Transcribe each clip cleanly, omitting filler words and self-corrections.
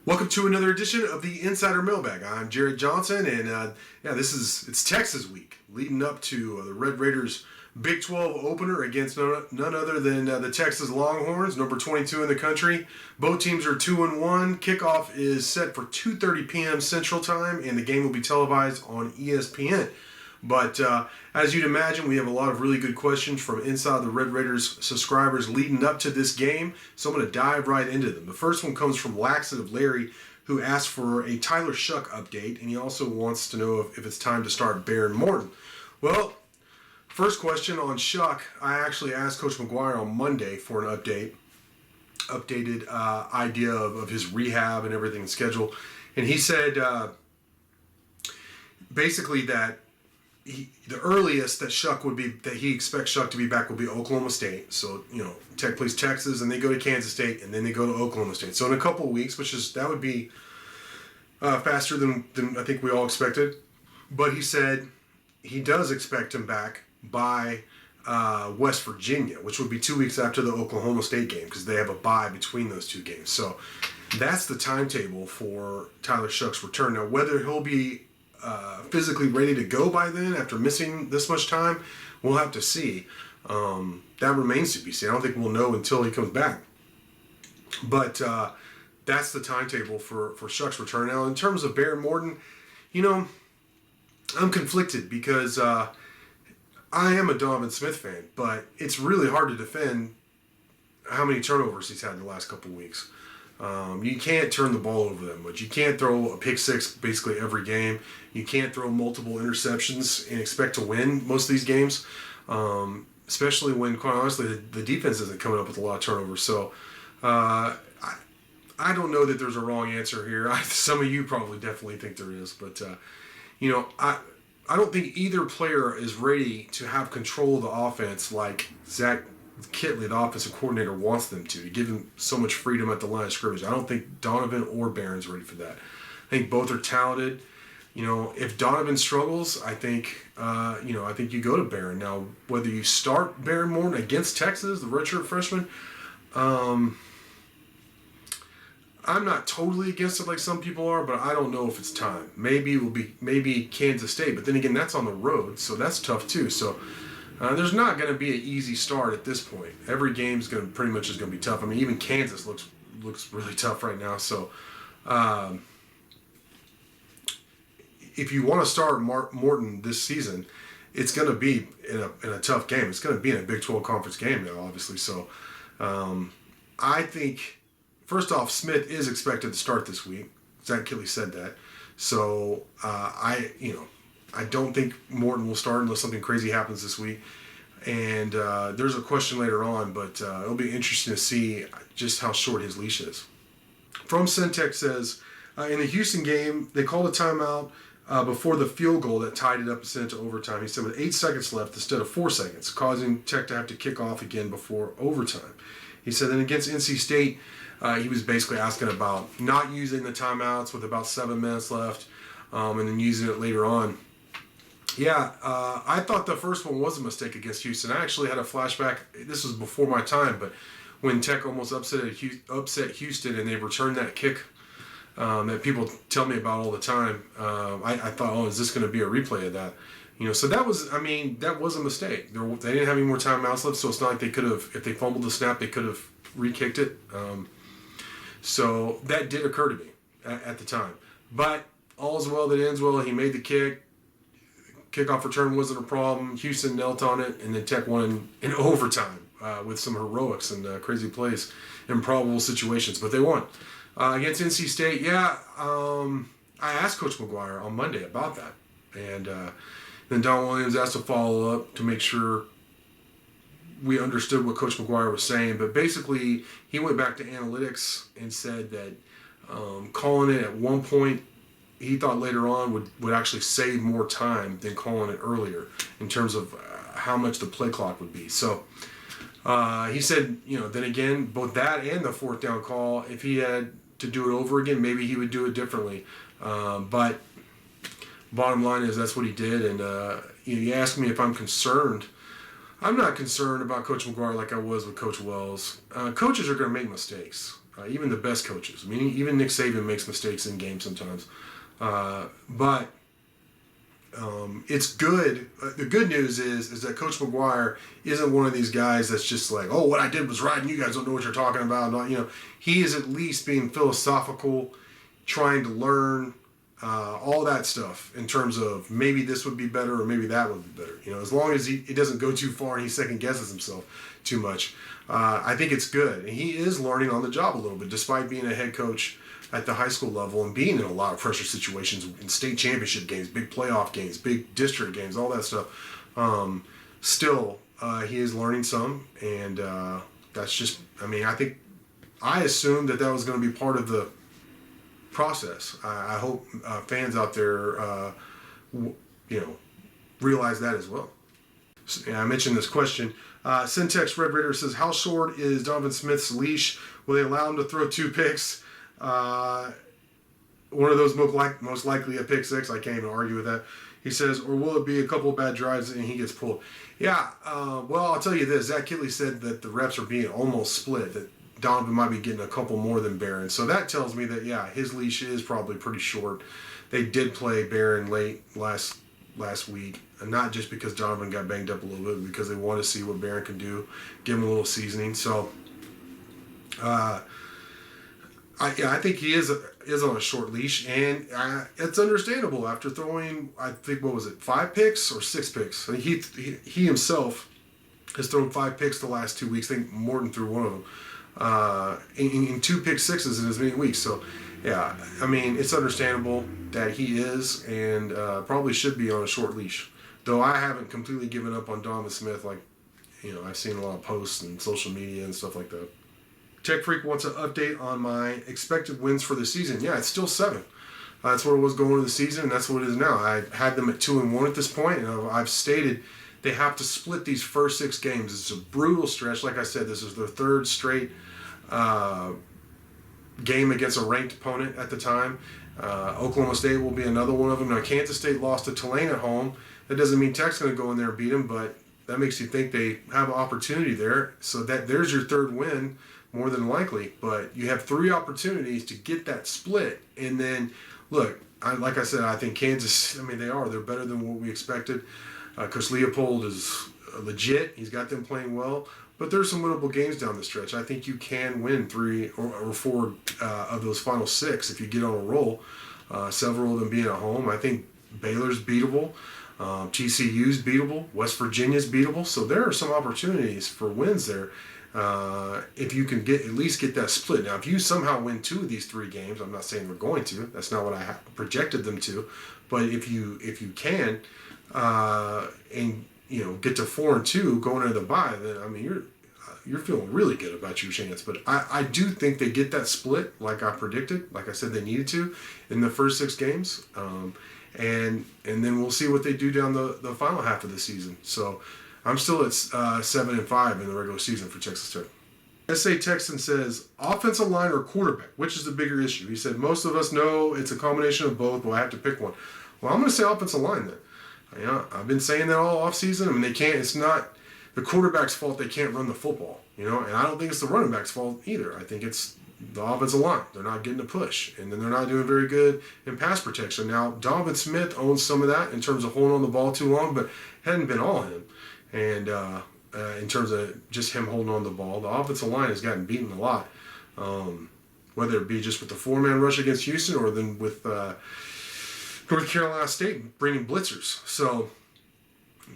Welcome to another edition of the Insider Mailbag. I'm Jared Johnson, and it's Texas week, leading up to the Red Raiders' Big 12 opener against none other than the Texas Longhorns, number 22 in the country. Both teams are 2-1. Kickoff is set for 2:30 p.m. Central Time, and the game will be televised on ESPN. But as you'd imagine, we have a lot of really good questions from inside the Red Raiders subscribers leading up to this game, so I'm going to dive right into them. The first one comes from Laxative Larry, who asked for a Tyler Shough update, and he also wants to know if it's time to start Behren Morton. Well, first question on Shough, I actually asked Coach McGuire on Monday for an updated idea of his rehab and everything schedule, and he said basically that the earliest that he expects Shough to be back will be Oklahoma State. So, Tech plays Texas, and they go to Kansas State, and then they go to Oklahoma State. So in a couple of weeks, that would be faster than I think we all expected. But he said he does expect him back by West Virginia, which would be 2 weeks after the Oklahoma State game, because they have a bye between those two games. So that's the timetable for Tyler Shough's return. Now, whether he'll be physically ready to go by then after missing this much time, we'll have to see. That remains to be seen. I don't think we'll know until he comes back. But that's the timetable for Shough's return. Now, in terms of Behren Morton, I'm conflicted because I am a Donovan Smith fan, but it's really hard to defend how many turnovers he's had in the last couple of weeks. You can't turn the ball over that much. You can't throw a pick six basically every game. You can't throw multiple interceptions and expect to win most of these games, especially when, quite honestly, the defense isn't coming up with a lot of turnovers. So I don't know that there's a wrong answer here. Some of you probably definitely think there is. But, I don't think either player is ready to have control of the offense like Zach Kittley, the offensive coordinator, wants them to give him so much freedom at the line of scrimmage. I don't think Donovan or Behren's ready for that. I think both are talented. If Donovan struggles, I think you go to Behren. Now, whether you start Behren Morton against Texas, the redshirt freshman, I'm not totally against it like some people are, but I don't know if it's time. Maybe Kansas State, but then again, that's on the road, so that's tough too. So. There's not going to be an easy start at this point. Every game's pretty much going to be tough. I mean, even Kansas looks really tough right now. So, if you want to start Morton this season, it's going to be in a tough game. It's going to be in a Big 12 conference game now, obviously. So, I think first off, Smith is expected to start this week. Zach Kittley said that. So, I don't think Morton will start unless something crazy happens this week. And there's a question later on, but it'll be interesting to see just how short his leash is. From Centec says, in the Houston game, they called a timeout before the field goal that tied it up and sent it to overtime. He said with 8 seconds left instead of 4 seconds, causing Tech to have to kick off again before overtime. He said then against NC State, he was basically asking about not using the timeouts with about 7 minutes left and then using it later on. Yeah, I thought the first one was a mistake against Houston. I actually had a flashback. This was before my time, but when Tech almost upset Houston and they returned that kick that people tell me about all the time, I thought, is this going to be a replay of that? So that was a mistake. They didn't have any more timeouts left, so it's not like they could have, if they fumbled the snap, they could have re-kicked it. So that did occur to me at the time. But all's well that ends well. He made the kick. Kickoff return wasn't a problem. Houston knelt on it, and then Tech won in overtime with some heroics and crazy plays, improbable situations. But they won. Against NC State, I asked Coach McGuire on Monday about that. And then Don Williams asked a follow-up to make sure we understood what Coach McGuire was saying. But basically, he went back to analytics and said that calling it at one point, he thought later on would actually save more time than calling it earlier in terms of how much the play clock would be. So he said, then again, both that and the fourth down call, if he had to do it over again, maybe he would do it differently. But bottom line is that's what he did. And you ask me if I'm concerned. I'm not concerned about Coach McGuire like I was with Coach Wells. Coaches are going to make mistakes. even the best coaches. I mean, even Nick Saban makes mistakes in games sometimes. But it's good. The good news is that Coach McGuire isn't one of these guys that's just like, oh, what I did was right, and you guys don't know what you're talking about. He is at least being philosophical, trying to learn all that stuff in terms of maybe this would be better or maybe that would be better. As long as he doesn't go too far and he second guesses himself too much, I think it's good. And he is learning on the job a little bit, despite being a head coach at the high school level and being in a lot of pressure situations in state championship games, big playoff games, big district games, all that stuff. Still, he is learning some, and that's just, I assumed that was going to be part of the process. I hope fans out there, realize that as well. So, I mentioned this question. Syntax Red Raider says, how short is Donovan Smith's leash? Will they allow him to throw 2 picks? One of those most likely a pick 6. I can't even argue with that. He says, or will it be a couple of bad drives and he gets pulled? Yeah, well, I'll tell you this. Zach Kitley said that the reps are being almost split, that Donovan might be getting a couple more than Barron. So that tells me that, yeah, his leash is probably pretty short. They did play Barron late last week, and not just because Donovan got banged up a little bit, because they want to see what Barron can do, give him a little seasoning. So, I think he is on a short leash, and it's understandable after throwing, I think, 5 picks or 6 picks? I think he himself has thrown 5 picks the last 2 weeks. I think Morton threw one of them. In 2 pick sixes in as many weeks. So, yeah, it's understandable that he is and probably should be on a short leash. Though I haven't completely given up on Donovan Smith. I've seen a lot of posts and social media and stuff like that. Tech Freak wants an update on my expected wins for the season. Yeah, it's still 7. That's what it was going into the season, and that's what it is now. I had them at 2-1 at this point, and I've stated they have to split these first 6 games. It's a brutal stretch. Like I said, this is their 3rd straight game against a ranked opponent at the time. Oklahoma State will be another one of them. Now, Kansas State lost to Tulane at home. That doesn't mean Tech's going to go in there and beat them, but that makes you think they have an opportunity there. So there's your 3rd win, more than likely. But you have 3 opportunities to get that split. And then, look, like I said, I think Kansas, they're better than what we expected. Coach Leopold is legit. He's got them playing well. But there's some winnable games down the stretch. I think you can win 3 or 4 of those final 6 if you get on a roll. Several of them being at home. I think Baylor's beatable. TCU's beatable. West Virginia's beatable. So there are some opportunities for wins there if you can at least get that split. Now, if you somehow win 2 of these 3 games, I'm not saying we're going to. That's not what I projected them to. But if you can, and get to 4-2 going into the bye, then you're feeling really good about your chance. But I do think they get that split like I predicted, like I said they needed to in the first 6 games, and then we'll see what they do down the final half of the season. So I'm still at 7-5 in the regular season for Texas Tech. SA Texan says, offensive line or quarterback, which is the bigger issue? He said, most of us know it's a combination of both, but I have to pick one. Well, I'm going to say offensive line then. I've been saying that all offseason. They can't. It's not the quarterback's fault they can't run the football. And I don't think it's the running back's fault either. I think it's the offensive line. They're not getting a push, and then they're not doing very good in pass protection. Now, Donovan Smith owns some of that in terms of holding on the ball too long, but hadn't been all him. And in terms of just him holding on the ball, the offensive line has gotten beaten a lot, whether it be just with the 4-man rush against Houston or then with North Carolina State bringing blitzers. So,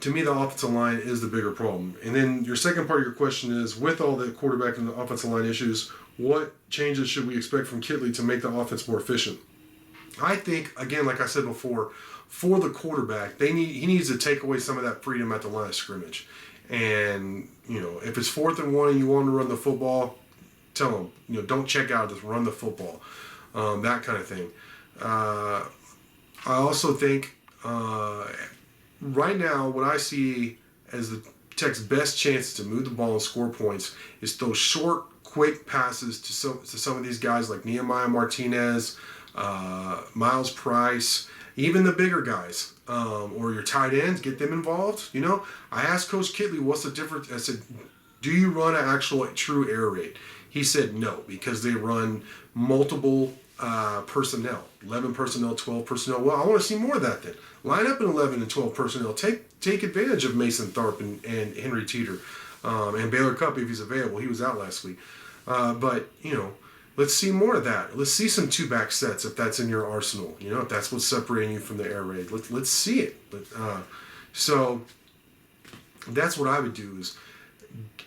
to me, the offensive line is the bigger problem. And then your second part of your question is, with all the quarterback and the offensive line issues, what changes should we expect from Kitley to make the offense more efficient? I think, again, like I said before, for the quarterback, he needs to take away some of that freedom at the line of scrimmage. And, if it's 4th and 1 and you want to run the football, tell him, don't check out, just run the football. That kind of thing. I also think right now what I see as the Tech's best chance to move the ball and score points is those short, quick passes to some of these guys like Nehemiah Martinez, Miles Price, even the bigger guys, or your tight ends, get them involved. I asked Coach Kitley, what's the difference? I said, do you run an actual true air raid? He said no, because they run multiple personnel, 11 personnel, 12 personnel. Well, I want to see more of that then. Line up in 11 and 12 personnel. Take advantage of Mason Tharp and Henry Teeter and Baylor Cupp if he's available. He was out last week. But, let's see more of that. Let's see some two-back sets if that's in your arsenal. If that's what's separating you from the air raid. Let's see it. So that's what I would do, is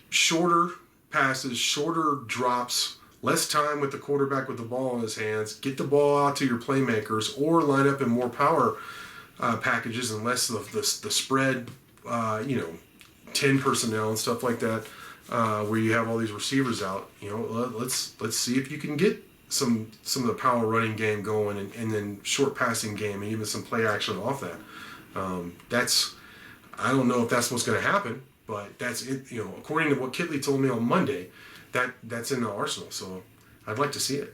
shorter passes, shorter drops, less time with the quarterback with the ball in his hands. Get the ball out to your playmakers, or line up in more power packages and less of the spread, 10 personnel and stuff like that, where you have all these receivers out. Let's see if you can get some of the power running game going, and then short passing game, and even some play action off that. I don't know if that's what's going to happen, but that's it. According to what Kitley told me on Monday, that's in the arsenal. So I'd like to see it.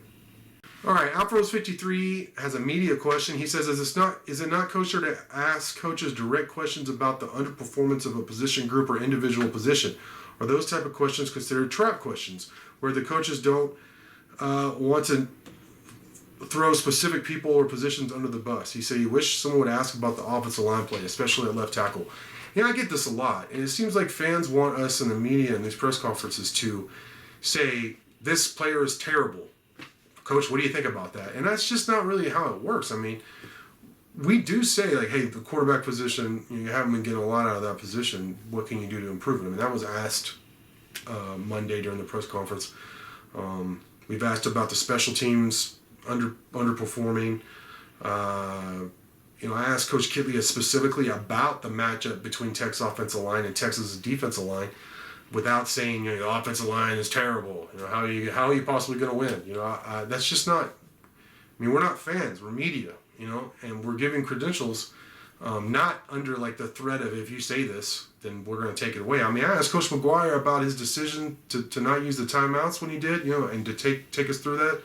All right, Alfros53 has a media question. He says, is it not kosher to ask coaches direct questions about the underperformance of a position group or individual position? Are those type of questions considered trap questions, where the coaches don't want to throw specific people or positions under the bus? He said he wished someone would ask about the offensive line play, especially at left tackle. I get this a lot, and it seems like fans want us in the media and these press conferences to say, this player is terrible. Coach, what do you think about that? And that's just not really how it works. I mean, we do say, like, hey, the quarterback position, you haven't been getting a lot out of that position. What can you do to improve it? I mean, that was asked Monday during the press conference. We've asked about the special teams underperforming. I asked Coach Kitley specifically about the matchup between Tech's offensive line and Texas's defensive line, without saying, the offensive line is terrible. How are you possibly going to win? That's just not. I mean, we're not fans. We're media. And we're giving credentials, not under like the threat of, if you say this, then we're going to take it away. I mean, I asked Coach McGuire about his decision to not use the timeouts when he did, and to take us through that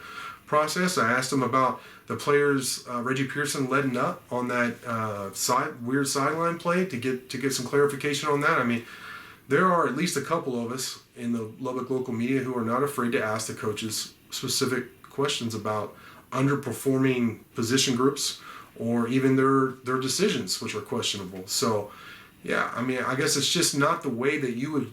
process. I asked him about the players, Reggie Pearson letting up on that weird sideline play to get some clarification on that. I mean, there are at least a couple of us in the Lubbock local media who are not afraid to ask the coaches specific questions about underperforming position groups, or even their decisions, which are questionable. So, yeah, I mean, I guess it's just not the way that you would,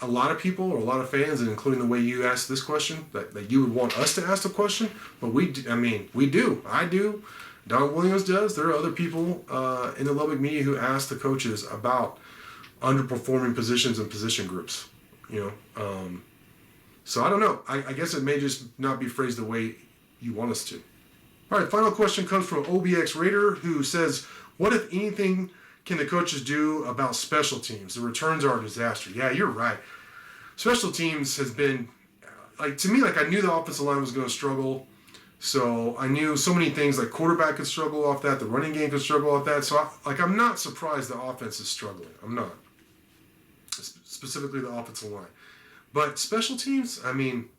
a lot of people or a lot of fans, and including the way you asked this question, that you would want us to ask the question. But we do. I do. Don Williams does. There are other people in the Lubbock media who ask the coaches about underperforming positions and position groups. So I don't know. I guess it may just not be phrased the way you want us to. All right, final question comes from OBX Raider, who says, what, if anything, can the coaches do about special teams? The returns are a disaster. Yeah, you're right. Special teams has been, to me, I knew the offensive line was going to struggle. So I knew so many things, like quarterback could struggle off that, the running game could struggle off that. So I'm not surprised the offense is struggling. I'm not. Specifically the offensive line. But special teams, I mean,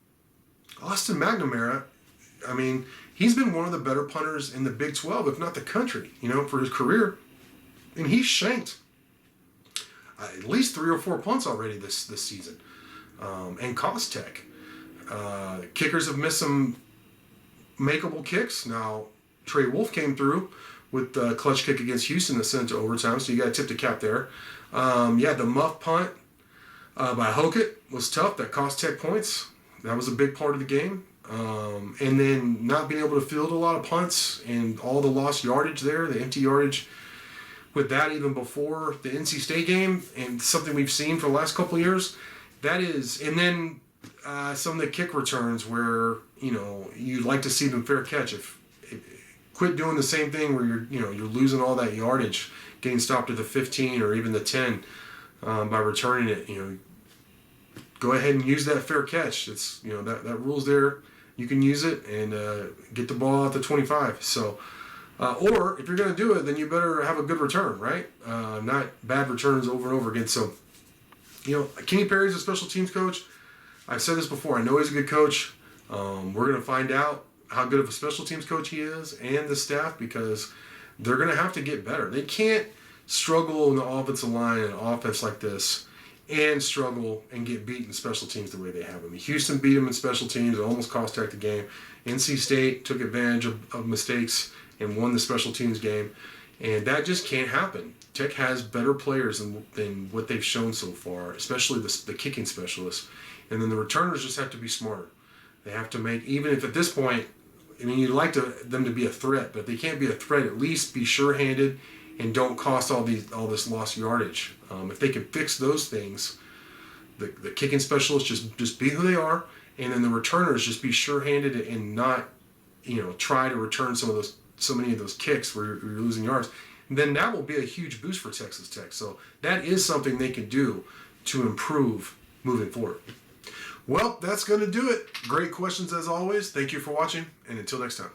Austin McNamara, he's been one of the better punters in the Big 12, if not the country, for his career. And he's shanked at least 3 or 4 punts already this season. And cost Tech. Kickers have missed some makeable kicks. Now, Trey Wolf came through with the clutch kick against Houston that sent it to overtime, so you got to tip the cap there. The muff punt by Hokett was tough. That cost Tech points. That was a big part of the game. And then not being able to field a lot of punts and all the lost yardage there, the empty yardage with that even before the NC State game, and something we've seen for the last couple of years. That is, and then some of the kick returns where, you'd like to see them fair catch. If quit doing the same thing where you're losing all that yardage, getting stopped at the 15 or even the 10 by returning it. Go ahead and use that fair catch. It's that rule's there. You can use it and get the ball out to 25. So, or if you're going to do it, then you better have a good return, right? Not bad returns over and over again. So, Kenny Perry's a special teams coach. I've said this before. I know he's a good coach. We're going to find out how good of a special teams coach he is and the staff, because they're going to have to get better. They can't struggle in the offensive line and offense like this and struggle and get beat in special teams the way they have. I mean, Houston beat them in special teams. It almost cost Tech the game. NC State took advantage of mistakes and won the special teams game. And that just can't happen. Tech has better players than what they've shown so far, especially the kicking specialists. And then the returners just have to be smarter. They have to make, even if at this point, I mean, you'd like them to be a threat, but if they can't be a threat, at least be sure-handed and don't cost all this lost yardage. If they can fix those things, the kicking specialists just be who they are, and then the returners just be sure-handed and not, try to return so many of those kicks where you're losing yards. And then that will be a huge boost for Texas Tech. So that is something they can do to improve moving forward. Well, that's going to do it. Great questions as always. Thank you for watching, and until next time.